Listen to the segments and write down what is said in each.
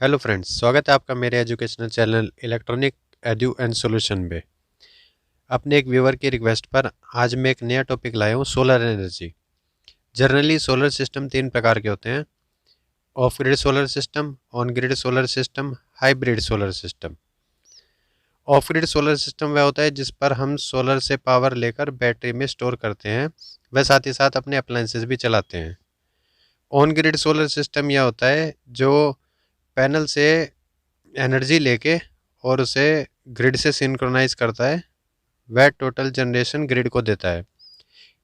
Hello friends, स्वागत है आपका मेरे educational channel electronic edu and solution में। अपने एक व्यूअर की रिक्वेस्ट पर आज मैं एक नया टॉपिक लाया हूँ, solar energy. Generally solar system तीन प्रकार के होते हैं: of grid solar system, on grid solar system, hybrid solar system. Of grid solar system वह होता है जिस पर हम सोलर से पावर लेकर बैटरी में स्टोर करते हैं, वह साथ ही साथ अपने अप्लायंसेस भी चलाते हैं। ऑन ग्रिड सोलर सिस्टम यह होता है जो पैनल से एनर्जी लेके और उसे ग्रिड से सिंक्रोनाइज करता है, वह टोटल जनरेशन ग्रिड को देता है।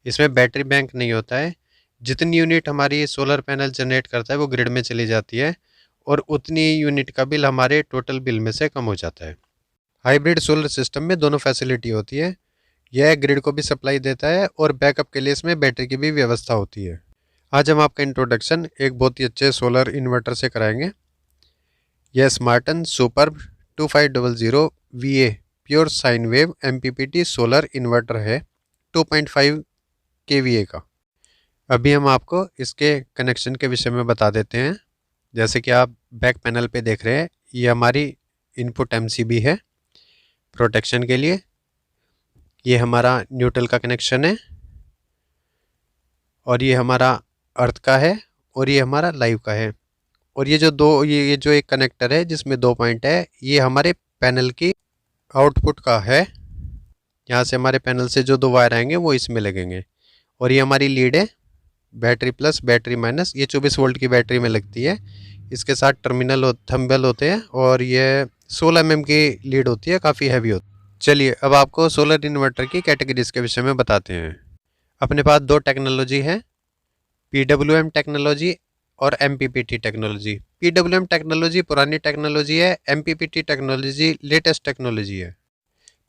इसमें बैटरी बैंक नहीं होता है। जितनी यूनिट हमारी सोलर पैनल जनरेट करता है वो ग्रिड में चली जाती है और उतनी यूनिट का बिल हमारे टोटल बिल में से कम हो जाता है। हाइब्रिड सोलर सिस्टम में दोनों फैसिलिटी होती है। यह ग्रिड को भी सप्लाई देता है और बैकअप के लिए इसमें बैटरी की भी व्यवस्था होती है। आज हम आपका इंट्रोडक्शन एक बहुत ही अच्छे सोलर इन्वर्टर से कराएंगे। यह Smarten superb 2500 VA pure sine wave MPPT solar inverter है 2.5 kVA का। अभी हम आपको इसके कनेक्शन के विषय में बता देते हैं। जैसे कि आप बैक पैनल पे देख रहे हैं, ये हमारी इनपुट MCB है प्रोटेक्शन के लिए। ये हमारा न्यूट्रल का कनेक्शन है और ये हमारा अर्थ का है और ये हमारा लाइव का है। और ये जो एक कनेक्टर है जिसमें 2 पॉइंट है, ये हमारे पैनल की आउटपुट का है। यहाँ से हमारे पैनल से जो 2 वायर आएंगे वो इसमें लगेंगे। और ये हमारी लीड है, बैटरी प्लस बैटरी माइनस। ये 24 वोल्ट की बैटरी में लगती है। इसके साथ टर्मिनल थंबल होते हैं और ये 16 mm की लीड होती है, काफ़ी हैवी होती है। चलिए अब आपको सोलर इन्वर्टर की कैटेगरीज के विषय में बताते हैं। अपने पास 2 टेक्नोलॉजी है, PWM टेक्नोलॉजी और MPPT टेक्नोलॉजी। PWM टेक्नोलॉजी पुरानी टेक्नोलॉजी है, MPPT टेक्नोलॉजी लेटेस्ट टेक्नोलॉजी है।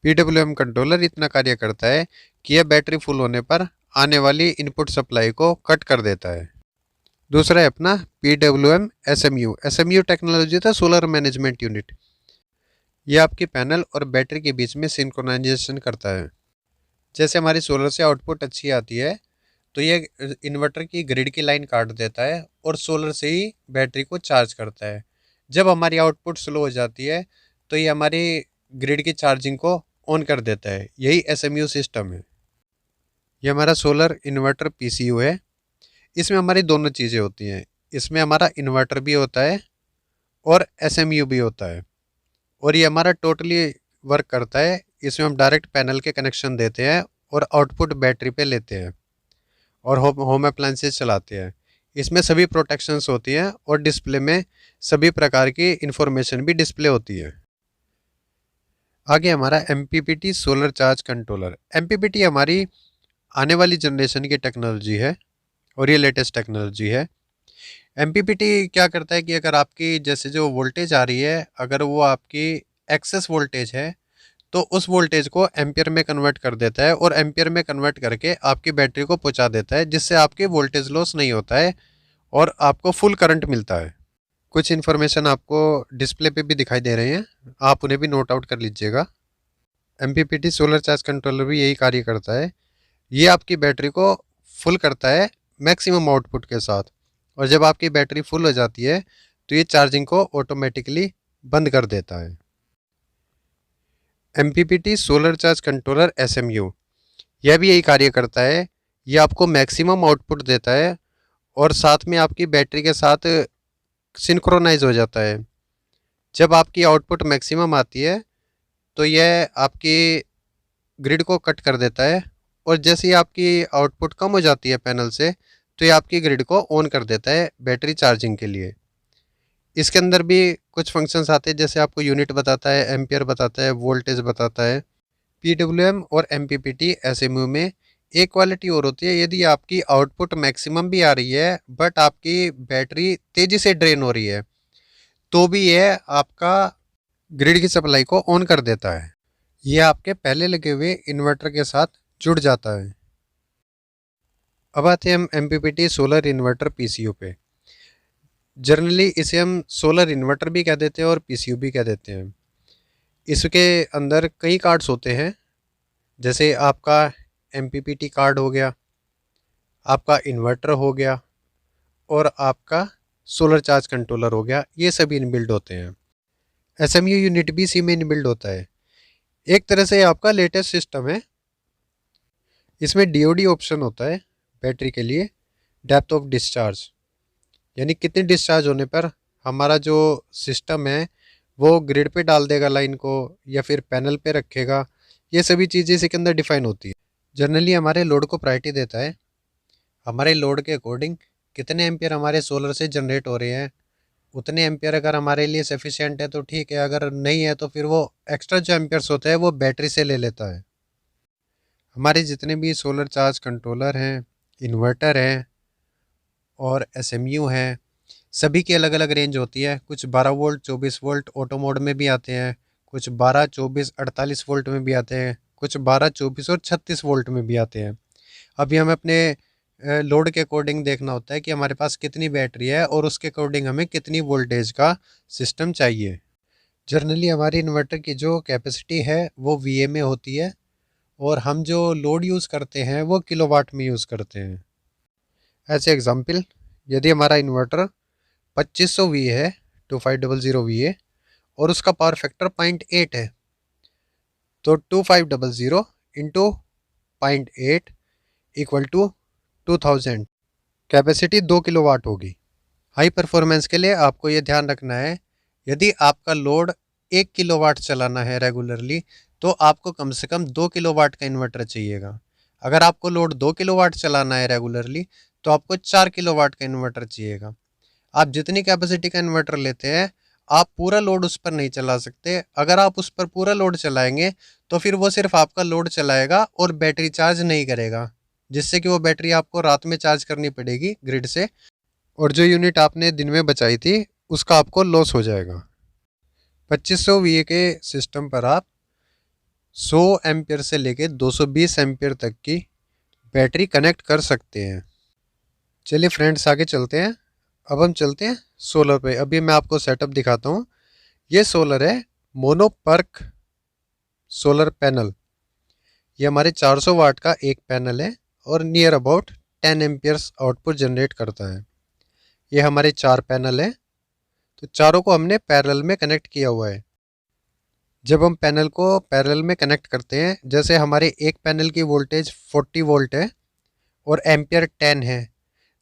PWM कंट्रोलर इतना कार्य करता है कि यह बैटरी फुल होने पर आने वाली इनपुट सप्लाई को कट कर देता है। दूसरा है अपना PWM SMU। SMU टेक्नोलॉजी था सोलर मैनेजमेंट यूनिट। यह आपकी पैनल और बैटरी के बीच में सिंक्रोनाइजेशन करता है। जैसे हमारी सोलर से आउटपुट अच्छी आती है तो ये इन्वर्टर की ग्रिड की लाइन काट देता है और सोलर से ही बैटरी को चार्ज करता है। जब हमारी आउटपुट स्लो हो जाती है तो ये हमारी ग्रिड की चार्जिंग को ऑन कर देता है। यही SMU सिस्टम है। ये हमारा सोलर इन्वर्टर PCU है। इसमें हमारी दोनों चीज़ें होती हैं। इसमें हमारा इन्वर्टर भी होता है और SMU भी होता है। और ये हमारा टोटली वर्क करता है। इसमें हम डायरेक्ट पैनल के कनेक्शन देते हैं और आउटपुट बैटरी पे लेते हैं और होम अप्लायंसेस चलाते हैं। इसमें सभी प्रोटेक्शंस होती हैं और डिस्प्ले में सभी प्रकार की इंफॉर्मेशन भी डिस्प्ले होती है। आगे हमारा MPPT solar charge controller. MPPT हमारी आने वाली जनरेशन की टेक्नोलॉजी है और ये लेटेस्ट टेक्नोलॉजी है। MPPT क्या करता है कि अगर आपकी जैसे जो वोल्टेज आ रही है, अगर वो आपकी एक्सेस वोल्टेज है तो उस वोल्टेज को एम्पियर में कन्वर्ट कर देता है और एम्पियर में कन्वर्ट करके आपकी बैटरी को पहुंचा देता है, जिससे आपके वोल्टेज लॉस नहीं होता है और आपको फुल करंट मिलता है। कुछ इन्फॉर्मेशन आपको डिस्प्ले पे भी दिखाई दे रहे हैं, आप उन्हें भी नोट आउट कर लीजिएगा। MPPT सोलर चार्ज कंट्रोलर भी यही कार्य करता है। ये आपकी बैटरी को फुल करता है मैक्सिमम आउटपुट के साथ, और जब आपकी बैटरी फुल हो जाती है तो ये चार्जिंग को ऑटोमेटिकली बंद कर देता है। MPPT solar charge controller SMU, यह भी यही कार्य करता है। यह आपको मैक्सिमम आउटपुट देता है और साथ में आपकी बैटरी के साथ सिंक्रोनाइज हो जाता है। जब आपकी आउटपुट मैक्सिमम आती है तो यह आपकी ग्रिड को कट कर देता है और जैसे ही आपकी आउटपुट कम हो जाती है पैनल से तो ये आपकी ग्रिड को ऑन कर देता है बैटरी चार्जिंग के लिए। इसके अंदर भी कुछ फंक्शंस आते हैं, जैसे आपको यूनिट बताता है, एम्पियर बताता है, वोल्टेज बताता है। PWM और MPPT SMU में एक क्वालिटी और होती है, यदि आपकी आउटपुट मैक्सिमम भी आ रही है बट आपकी बैटरी तेज़ी से ड्रेन हो रही है तो भी यह आपका ग्रिड की सप्लाई को ऑन कर देता है। यह आपके पहले लगे हुए इन्वर्टर के साथ जुड़ जाता है। अब आते हैं हम MPPT सोलर इन्वर्टर PCU पे। जनरली इसे हम सोलर इन्वर्टर भी कह देते हैं और PCU भी कह देते हैं। इसके अंदर कई कार्ड्स होते हैं, जैसे आपका MPPT कार्ड हो गया, आपका इन्वर्टर हो गया और आपका सोलर चार्ज कंट्रोलर हो गया, ये सभी इनबिल्ड होते हैं। SMU यूनिट भी इसी में इनबिल्ड होता है। एक तरह से आपका लेटेस्ट सिस्टम है। इसमें DOD ऑप्शन होता है बैटरी के लिए, डेप्थ ऑफ डिस्चार्ज, यानी कितनी डिस्चार्ज होने पर हमारा जो सिस्टम है वो ग्रिड पे डाल देगा लाइन को या फिर पैनल पे रखेगा। ये सभी चीज़ें इसके अंदर डिफाइन होती है। जनरली हमारे लोड को प्रायोरिटी देता है। हमारे लोड के अकॉर्डिंग कितने एम्पियर हमारे सोलर से जनरेट हो रहे हैं, उतने एम्पियर अगर हमारे लिए सफिशिएंट है तो ठीक है, अगर नहीं है तो फिर वो एक्स्ट्रा जो एम्पियर्स होते हैं वो बैटरी से ले लेता है। हमारे जितने भी सोलर चार्ज कंट्रोलर हैं, इन्वर्टर हैं और SMU हैं, सभी की अलग अलग रेंज होती है। कुछ 12 वोल्ट 24 वोल्ट ऑटो मोड में भी आते हैं, कुछ 12 24 48 वोल्ट में भी आते हैं, कुछ 12 24 और 36 वोल्ट में भी आते हैं। अभी हमें अपने लोड के अकॉर्डिंग देखना होता है कि हमारे पास कितनी बैटरी है और उसके अकॉर्डिंग हमें कितनी वोल्टेज का सिस्टम चाहिए। जनरली हमारी इन्वर्टर की जो कैपेसिटी है वो VA में होती है और हम जो लोड यूज़ करते हैं वो किलोवाट में यूज़ करते हैं। एज एग्जाम्पल, यदि हमारा इन्वर्टर 2500 VA है, 2500 VA, और उसका पावर फैक्टर 0.8 है, तो 2500 into 0.8 equal to 2000, capacity 2 kilowatt होगी। हाई परफॉर्मेंस के लिए आपको ये ध्यान रखना है, यदि आपका लोड 1 किलोवाट चलाना है रेगुलरली तो आपको कम से कम 2 किलोवाट का इन्वर्टर चाहिएगा। अगर आपको लोड 2 किलोवाट चलाना है रेगुलरली तो आपको 4 किलोवाट का इन्वर्टर चाहिएगा। आप जितनी कैपेसिटी का इन्वर्टर लेते हैं आप पूरा लोड उस पर नहीं चला सकते। अगर आप उस पर पूरा लोड चलाएंगे तो फिर वो सिर्फ आपका लोड चलाएगा और बैटरी चार्ज नहीं करेगा, जिससे कि वो बैटरी आपको रात में चार्ज करनी पड़ेगी ग्रिड से, और जो यूनिट आपने दिन में बचाई थी उसका आपको लॉस हो जाएगा। 2500 VA के सिस्टम पर आप 100 एम्पियर से लेके 220 एम्पियर तक की बैटरी कनेक्ट कर सकते हैं। चलिए फ्रेंड्स, आगे चलते हैं। अब हम चलते हैं सोलर पे। अभी मैं आपको सेटअप दिखाता हूँ। ये सोलर है मोनोपर्क सोलर पैनल। ये हमारे 400 वाट का एक पैनल है और near about 10 amperes output generate करता है। ये हमारे 4 पैनल है, तो चारों को हमने पैरेलल में कनेक्ट किया हुआ है। जब हम पैनल को पैरेलल में कनेक्ट करते हैं, जैसे हमारे एक पैनल की वोल्टेज 40 वोल्ट है और एम्पियर 10 है,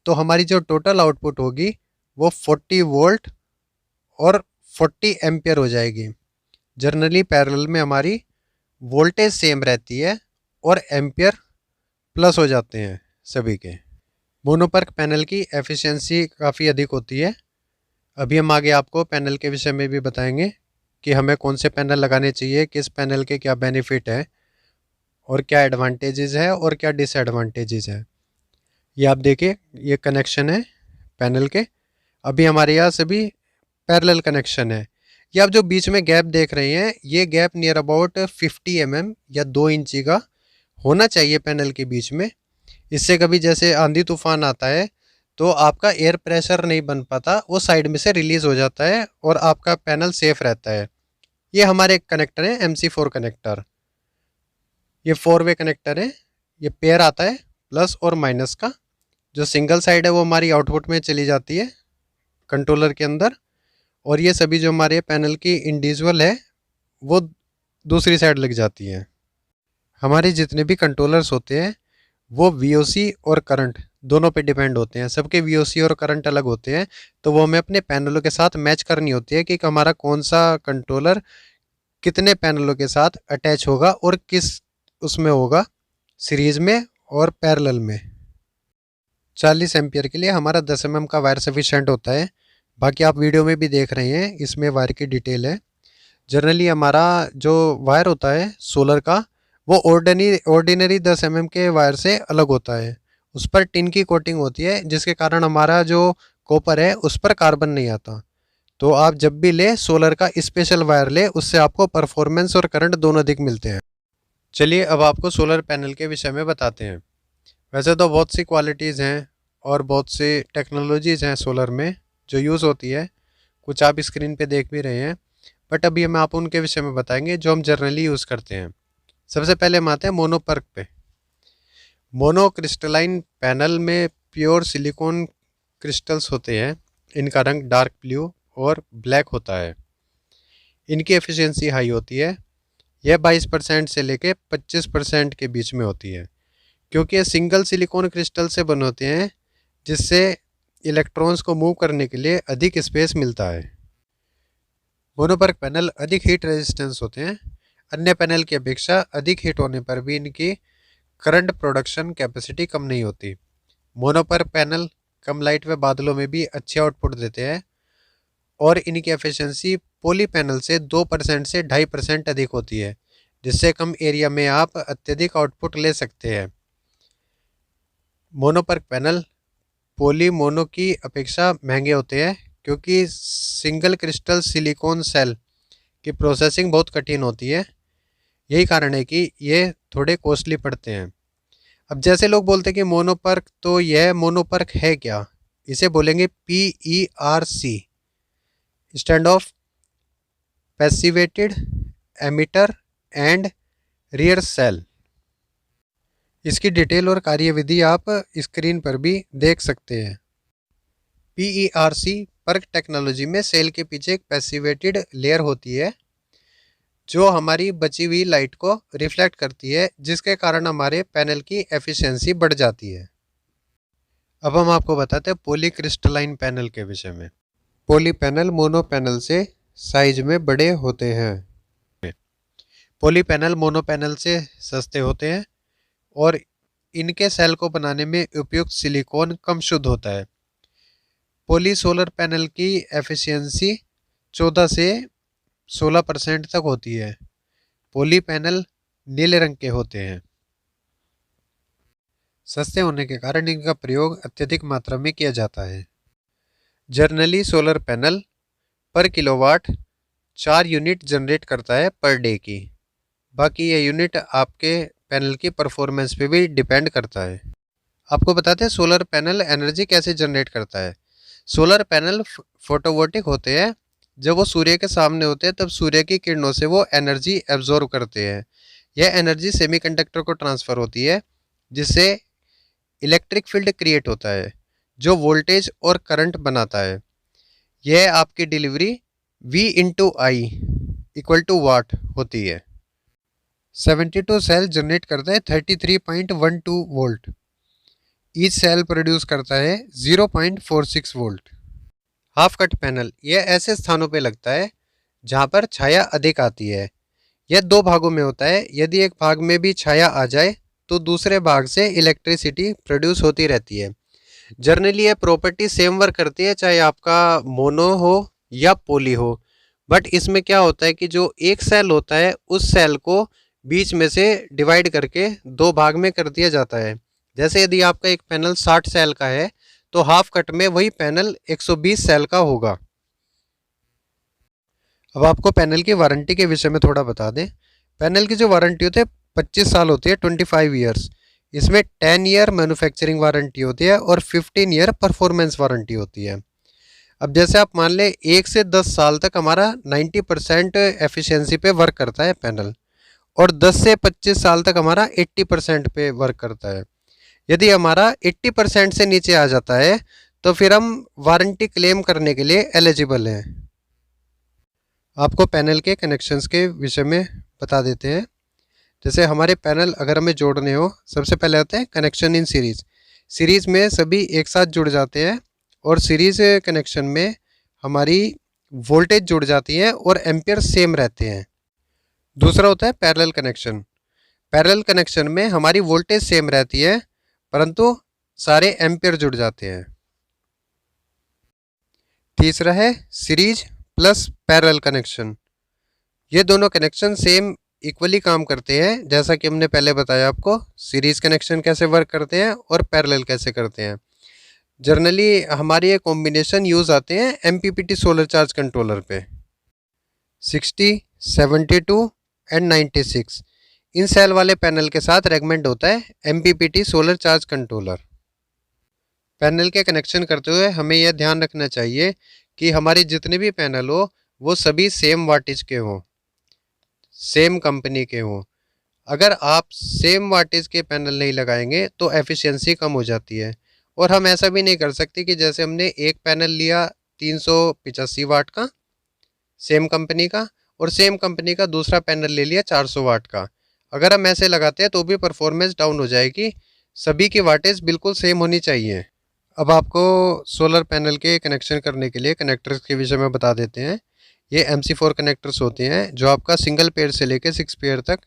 तो हमारी जो टोटल आउटपुट होगी वो 40 वोल्ट और 40 एम्पियर हो जाएगी। जनरली पैरेलल में हमारी वोल्टेज सेम रहती है और एम्पियर प्लस हो जाते हैं सभी के। मोनोपर्क पैनल की एफिशिएंसी काफ़ी अधिक होती है। अभी हम आगे आपको पैनल के विषय में भी बताएंगे कि हमें कौन से पैनल लगाने चाहिए, किस पैनल के क्या बेनिफिट है और क्या एडवांटेजेस है और क्या डिसएडवांटेजेस है। ये आप देखिए, ये कनेक्शन है पैनल के। अभी हमारे यहाँ सभी पैरेलल कनेक्शन है। ये आप जो बीच में गैप देख रहे हैं, ये गैप नियर अबाउट 50 mm या 2 इंची का होना चाहिए पैनल के बीच में। इससे कभी जैसे आंधी तूफान आता है तो आपका एयर प्रेशर नहीं बन पाता, वो साइड में से रिलीज़ हो जाता है और आपका पैनल सेफ रहता है। ये हमारे कनेक्टर है MC4 कनेक्टर। ये 4 वे कनेक्टर है। ये पेयर आता है प्लस और माइनस का। जो सिंगल साइड है वो हमारी आउटपुट में चली जाती है कंट्रोलर के अंदर, और ये सभी जो हमारे पैनल की इंडिविजुअल है वो दूसरी साइड लग जाती है। हमारे जितने भी कंट्रोलर्स होते हैं वो VOC और करंट दोनों पे डिपेंड होते हैं। सबके VOC और करंट अलग होते हैं, तो वो हमें अपने पैनलों के साथ मैच करनी होती है कि हमारा कौन सा कंट्रोलर कितने पैनलों के साथ अटैच होगा और किस उसमें होगा, सीरीज में और पैरेलल में। 40 एम्पियर के लिए हमारा 10 mm का वायर सफिशेंट होता है। बाकी आप वीडियो में भी देख रहे हैं, इसमें वायर की डिटेल है। जनरली हमारा जो वायर होता है सोलर का वो ऑर्डिनरी 10 mm के वायर से अलग होता है। उस पर टिन की कोटिंग होती है, जिसके कारण हमारा जो कॉपर है उस पर कार्बन नहीं आता। तो आप जब भी ले सोलर का स्पेशल वायर ले, उससे आपको परफॉर्मेंस और करंट दोनों अधिक मिलते हैं। चलिए अब आपको सोलर पैनल के विषय में बताते हैं। वैसे तो बहुत सी क्वालिटीज़ हैं और बहुत सी टेक्नोलॉजीज़ हैं सोलर में जो यूज़ होती है, कुछ आप स्क्रीन पे देख भी रहे हैं, बट अभी हम आप उनके विषय में बताएंगे जो हम जनरली यूज़ करते हैं। सबसे पहले हम आते हैं मोनोपर्क पे। मोनो क्रिस्टलाइन पैनल में प्योर सिलिकॉन क्रिस्टल्स होते हैं इनका रंग डार्क ब्लू और ब्लैक होता है। इनकी एफिशिएंसी हाई होती है। यह 22% से लेके 25% के बीच में होती है, क्योंकि ये सिंगल सिलिकॉन क्रिस्टल से बने होते हैं, जिससे इलेक्ट्रॉन्स को मूव करने के लिए अधिक स्पेस मिलता है। मोनोपर्क पैनल अधिक हीट रेजिस्टेंस होते हैं। अन्य पैनल की अपेक्षा अधिक हीट होने पर भी इनकी करंट प्रोडक्शन कैपेसिटी कम नहीं होती। मोनोपर्क पैनल कम लाइट व बादलों में भी अच्छे आउटपुट देते हैं और इनकी एफिशिएंसी पॉली पैनल से 2% से 2.5% अधिक होती है, जिससे कम एरिया में आप अत्यधिक आउटपुट ले सकते हैं। मोनोपर्क पैनल पॉली मोनो की अपेक्षा महंगे होते हैं, क्योंकि सिंगल क्रिस्टल सिलिकॉन सेल की प्रोसेसिंग बहुत कठिन होती है। यही कारण है कि ये थोड़े कॉस्टली पड़ते हैं। अब जैसे लोग बोलते हैं कि मोनोपर्क, तो यह मोनोपर्क है क्या? इसे बोलेंगे PERC, stand of passivated emitter and rear cell. इसकी डिटेल और कार्यविधि आप स्क्रीन पर भी देख सकते हैं। PERC पर्क टेक्नोलॉजी में सेल के पीछे एक पैसिवेटेड लेयर होती है, जो हमारी बची हुई लाइट को रिफ्लेक्ट करती है, जिसके कारण हमारे पैनल की एफिशिएंसी बढ़ जाती है। अब हम आपको बताते हैं पॉलीक्रिस्टलाइन पैनल के विषय में। पॉली पैनल मोनो पैनल से साइज में बड़े होते हैं। पॉली पैनल मोनो पैनल से सस्ते होते हैं और इनके सेल को बनाने में उपयुक्त सिलिकॉन कम शुद्ध होता है। पॉली सोलर पैनल की एफिशिएंसी 14 से 16% तक होती है। पॉली पैनल नीले रंग के होते हैं। सस्ते होने के कारण इनका प्रयोग अत्यधिक मात्रा में किया जाता है। जनरली सोलर पैनल पर किलोवाट 4 यूनिट जनरेट करता है पर डे की। बाकी ये यूनिट आपके पैनल की परफॉर्मेंस पे भी डिपेंड करता है। आपको बताते हैं सोलर पैनल एनर्जी कैसे जनरेट करता है। सोलर पैनल फोटोवोल्टिक होते हैं। जब वो सूर्य के सामने होते हैं तब सूर्य की किरणों से वो एनर्जी एब्जॉर्ब करते हैं। यह एनर्जी सेमीकंडक्टर को ट्रांसफ़र होती है, जिससे इलेक्ट्रिक फील्ड क्रिएट होता है, जो वोल्टेज और करंट बनाता है। यह आपकी डिलीवरी V/I = वाट होती है। 72 सेल जनरेट करता है 33.12 वोल्ट। ईच सेल प्रोड्यूस करता है 0.46 वोल्ट। हाफ कट पैनल यह ऐसे स्थानों पे लगता है जहाँ पर छाया अधिक आती है। यह 2 भागों में होता है। यदि एक भाग में भी छाया आ जाए तो दूसरे भाग से इलेक्ट्रिसिटी प्रोड्यूस होती रहती है। जनरली ये प्रॉपर्टी सेम वर्क करती है, चाहे आपका मोनो हो या पॉली हो। बट इसमें क्या होता है कि जो एक सेल होता है उस सेल को बीच में से डिवाइड करके 2 भाग में कर दिया जाता है। जैसे यदि आपका एक पैनल 60 सेल का है तो हाफ कट में वही पैनल 120 सेल का होगा। अब आपको पैनल की वारंटी के विषय में थोड़ा बता दें। पैनल की जो वारंटी होती है 25 साल होती है, 25 ईयर्स। इसमें 10 ईयर मैन्युफैक्चरिंग वारंटी होती है और 15 ईयर परफॉर्मेंस वारंटी होती है। अब जैसे आप मान लें 1 से 10 साल तक हमारा 90% एफिशिएंसी पे वर्क करता है पैनल, और 10 से 25 साल तक हमारा 80% पे वर्क करता है। यदि हमारा 80% से नीचे आ जाता है तो फिर हम वारंटी क्लेम करने के लिए एलिजिबल हैं। आपको पैनल के कनेक्शंस के विषय में बता देते हैं। जैसे हमारे पैनल अगर हमें जोड़ने हो, सबसे पहले होता है कनेक्शन इन सीरीज़। सीरीज़ में सभी एक साथ जुड़ जाते हैं और सीरीज़ कनेक्शन में हमारी वोल्टेज जुड़ जाती है और एम्पियर सेम रहते हैं। दूसरा होता है पैरेलल कनेक्शन। पैरेलल कनेक्शन में हमारी वोल्टेज सेम रहती है परंतु सारे एम्पियर जुड़ जाते हैं। तीसरा है सीरीज प्लस पैरेलल कनेक्शन। ये दोनों कनेक्शन सेम इक्वली काम करते हैं, जैसा कि हमने पहले बताया आपको सीरीज कनेक्शन कैसे वर्क करते हैं और पैरेलल कैसे करते हैं। जनरली हमारे ये कॉम्बिनेशन यूज़ आते हैं MPPT सोलर चार्ज कंट्रोलर पे। 60, 72 एंड 96 इन सेल वाले पैनल के साथ रेगमेंट होता है MPPT solar charge controller. Panel के कनेक्शन करते हुए हमें यह ध्यान रखना चाहिए कि हमारे जितने भी पैनल हो वो सभी सेम वाटेज के हों, सेम कंपनी के हों। अगर आप सेम वाटेज के पैनल नहीं लगाएंगे तो एफिशिएंसी कम हो जाती है। और हम ऐसा भी नहीं कर सकते कि जैसे हमने एक पैनल लिया 385 वाट का सेम कंपनी का, और सेम कंपनी का दूसरा पैनल ले लिया 400 वाट का। अगर हम ऐसे लगाते हैं तो भी परफॉर्मेंस डाउन हो जाएगी, सभी की वाटेज बिल्कुल सेम होनी चाहिए। अब आपको सोलर पैनल के कनेक्शन करने के लिए कनेक्टर्स के विषय में बता देते हैं। ये MC4 कनेक्टर्स होते हैं जो आपका सिंगल पेयर से लेकर 6 पेयर तक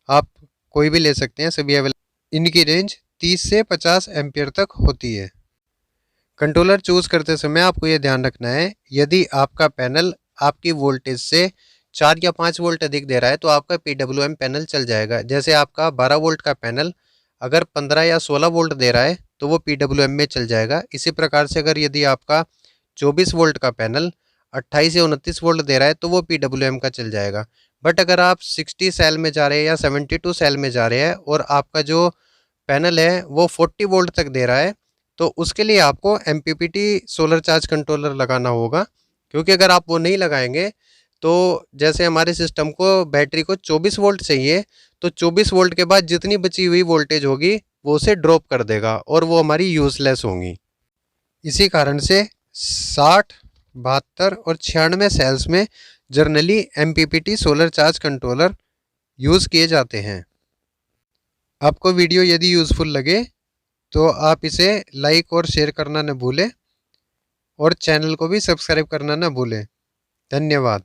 आप कोई भी ले सकते हैं, सभी अवेलेबल। इनकी रेंज 30 से 50 एम्पियर तक होती है। कंट्रोलर चूज करते समय आपको ये ध्यान रखना है, यदि आपका पैनल आपकी वोल्टेज से 4 या 5 वोल्ट अधिक दे रहा है तो आपका PWM पैनल चल जाएगा। जैसे आपका 12 वोल्ट का पैनल अगर 15 या 16 वोल्ट दे रहा है तो वो PWM में चल जाएगा। इसी प्रकार से अगर यदि आपका 24 वोल्ट का पैनल 28 या 29 वोल्ट दे रहा है तो वो PWM का चल जाएगा। बट अगर आप 60 सेल में जा रहे हैं या 72 सेल में जा रहे हैं और आपका जो पैनल है वो 40 वोल्ट तक दे रहा है तो उसके लिए आपको MPPT सोलर चार्ज कंट्रोलर लगाना होगा। क्योंकि अगर आप वो नहीं लगाएंगे तो जैसे हमारे सिस्टम को बैटरी को 24 वोल्ट चाहिए, तो 24 वोल्ट के बाद जितनी बची हुई वोल्टेज होगी वो उसे ड्रॉप कर देगा और वो हमारी यूजलेस होंगी। इसी कारण से 60, 72 और 96 सेल्स में generally MPPT solar charge controller use किए जाते हैं। आपको वीडियो यदि यूज़फुल लगे तो आप इसे लाइक और शेयर करना न भूलें और चैनल को भी सब्सक्राइब करना न भूलें। धन्यवाद।